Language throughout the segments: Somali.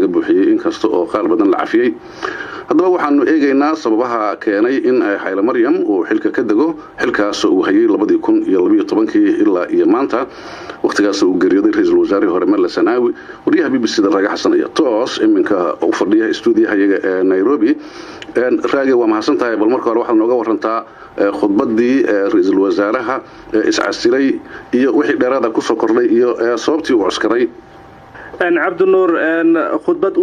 buuxiyay in kasta oo qaal badan la cafiyay haddaba waxaanu eegaynaa sababaha keenay in Hayle Maryam uu xilka ka dago xilkaas uu hayay 2012 ilaa iyo maanta waqtigaas uu geeriyooday ra'iisul wasaare hore Malla Sanaawi wariyaha BBC-da Raaga Xasan iyo toos iminka u fadhiya stuudiyaha ee Nairobi Raaga waa mahadsantahay bal marka hore waxaad nooga warantaa khudbadii ra'iisul wasaaraha iscasilay iyo wixii dheeraad ku soo kordhay iyo sababtii uu askaray عبد النور خطبة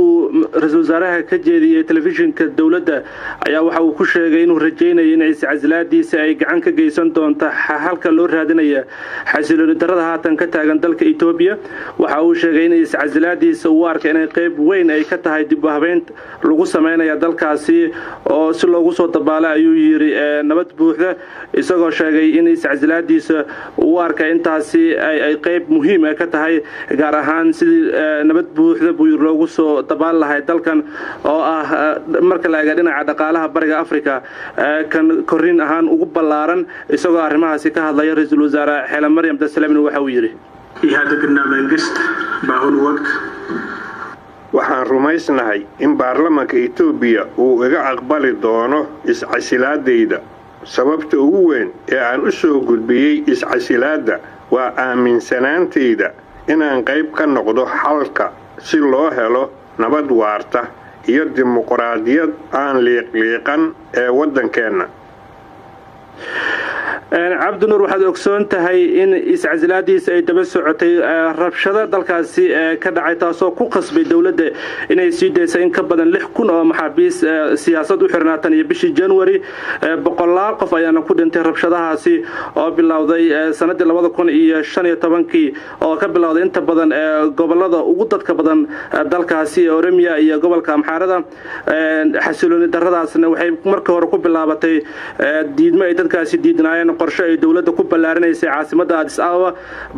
رئيس وزراء كجدي تلفزيون كدولة أيها وحنا كشجع إنه رجينا ينعس عزلات دي سايق عنك جيسون تون تحال كلور هذين يا حسيلون الدرجة هاتن كتاعن دلك إثيوبيا وحاول شجع ينعس عزلات دي سوار كأنه قريب وين أي كتاع دبها بنت لغو سمعنا يا دلك عسي أو سلوغو صوت بالا يوري نبت بوحدة إسقى شجع ينعس عزلات دي سوار كأنت عسي أي قريب مهم كتاع جارهان سي nabad buuxda buu loogu soo dabaal lahay dalkan oo marka la eego dhinaca dhaqaalaha bariga Afrika kan korin ahaan ugu balaaran isagoo arrimahaasi ka hadlaya ra'iisul wasaare Hayle Maryam Dasalaamin waxa uu yiri ihadagna mangist baahul waqt waxaan rumaysnahay in baarlamaanka Itoobiya uu iga aqbali doono iscasilaadayda sababta ugu weyn ee aan u soo gudbiyay iscasilaada waa aaminsanaantayda inaan qayb ka noqdo xalka si loo helo nabad waarta iyo dimuqraadiyad aan liiqliiqan ee wadankeena عبد النور waxaad ogsoon tahay in iscasilaadiisa ay daba socotay rabshada dalkaasi ka dhacay taasoo ku qasbay dawladda inay sii deysay in ka badan 6,000 oo maxaabiis siyaasad u xirnaatan iyo bishii January boqolaal qof ayaana ku dhintay rabshadahaasi oo bilowday sanadii 2015 oo ka bilowday inta badan gobolada ugu dadka badan dalkaasi Oromia iyo gobolka Amxaarada xasilooni darradaasna waxay markii hore ku bilaabatay diidmo ay dadkaasi diidnaayeen qorshe ay dawladda ku ballaarinaysa caasimadda Addis Ababa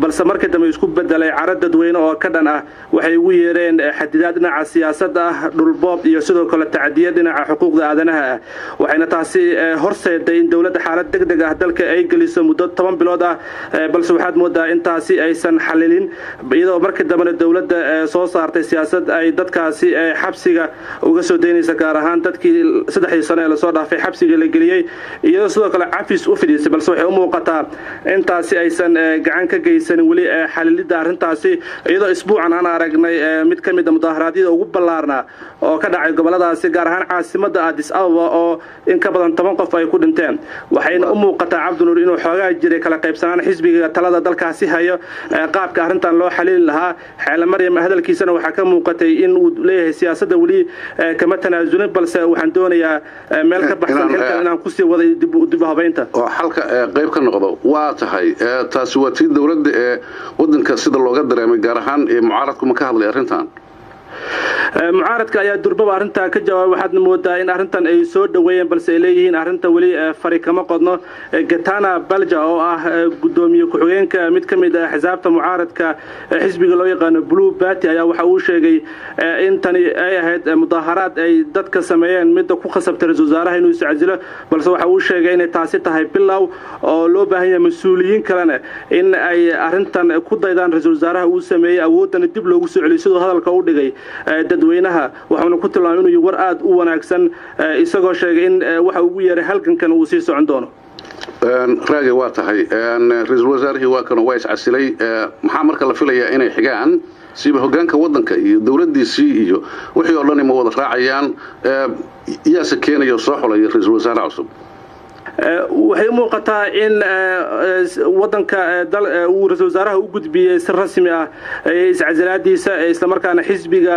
balse markii dambe isku bedelay carad dadweyne oo ka dhan ah waxay ugu yeereen xadidaad dhinaca siyaasadda dhulboob iyo sidoo kale tacadiyad dhinaca xuquuqda aadanaha waxayna taasi horseeday in dawladda xaalad degdeg ah dalka ay geliso muddo 10 bilood ah balse waxaad moodaa in taasi aysan xalilin iyadoo markii dambe dawladda soo saartay siyaasad ay dadkaasi xabsiga uga soo deynaysa gaar ahaan dadkii 3 sano ee la soo dhaafay xabsiga la geliyay iyadoo sidoo kale cafis u fidisay balse waxay u muuqataa intaasi aysan gacan ka geysan wali xalilida arintaasi iyadoo isbuucan aan aragnay mid kamid ah mudaharaadyada ugu ballaarna oo ka dhacay goboladaasi gaar ahaan caasimadda Addis Ababa oo in ka badan 10 qof ay ku dhinteen waxayna u muuqataa Cabdi Nuur inuu xoogaa jiray kala qaybsanaan xisbiga talada dalkaasi hayo qaabka arintan loo xalin lahaa Hayle Maryam hadalkiisana waxa ka muuqatay in uu leeyahay siyaasadda wali kama tanaasulin balse waxaan doonayaa meel ka baxsan xilka inaan ku sii waday dib habeynta oo halka qayb ka noqdo waa tahay taasi waa tii dawladda ee wadanka sida looga dareemay gaar ahaan mucaaradku ma ka hadlay arintan mucaaradka ayaa durbaba arinta ka jawaabay waxaad moodaa in arintan ay soo dhaweeyeen balse ay leeyihiin arinta wali fari kama qodno Gatana Balja oo ah gudoomiye ku xigeenka mid kamid ah xisaabta mucaaradka xisbiga loo yaqaan Blue Party ayaa waxa uu sheegay in tani ay ahayd mudaharaad ay dadka sameeyeen mid ku khasabtay ra'iisul wasaaraha inuu iscasilo balse waxa uu sheegay in taasi tahay bilow oo loo baahan yahay mas'uuliyiin kalena in ay arintan ku daydaan ra'iisul wasaaraha uu sameeyay awoodana dib loogu soo celiyo sidoo hadalka u dhigay dadweynaha waxaanu ku tilmaamay inuu war aad u wanaagsan isagoo sheegay in waxa ugu yeeray halgankan uu sii socon doono Raaga waa tahay ra'iisul wasaaraha waa kan way iscasilay maxaa marka la filayaa inay xigaan siba hoggaanka wadanka iyo dawladdiisii iyo wixii oo dhan ma wada raacayaan iyaasa keenayo soo xulay ra'iisul wasaaraha cusub waxay muuqataa in wadanka uu ra'iisul wasaaraha u gudbiyay si rasmi ah iscasilaadiisa isla markaana xisbiga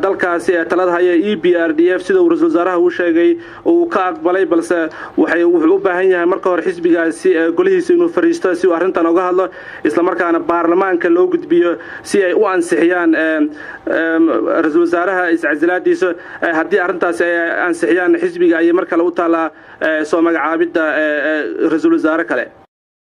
dalkaasi talada haya EPRDF sida uu ra'iisul wasaaraha u sheegay uu ka aqbalay balse wuxuu u baahan yahay marka hore xisbigaasi golihiisa inuu fariisto si uu arintan uga hadlo isla markaana baarlamaanka loo gudbiyo si ay u ansixiyaan ra'iisul wasaaraha iscasilaadiisa haddii arintaasi ay ansixiyaan xisbiga ay markale u taala soo magacaabida ra'iisul wasaare kale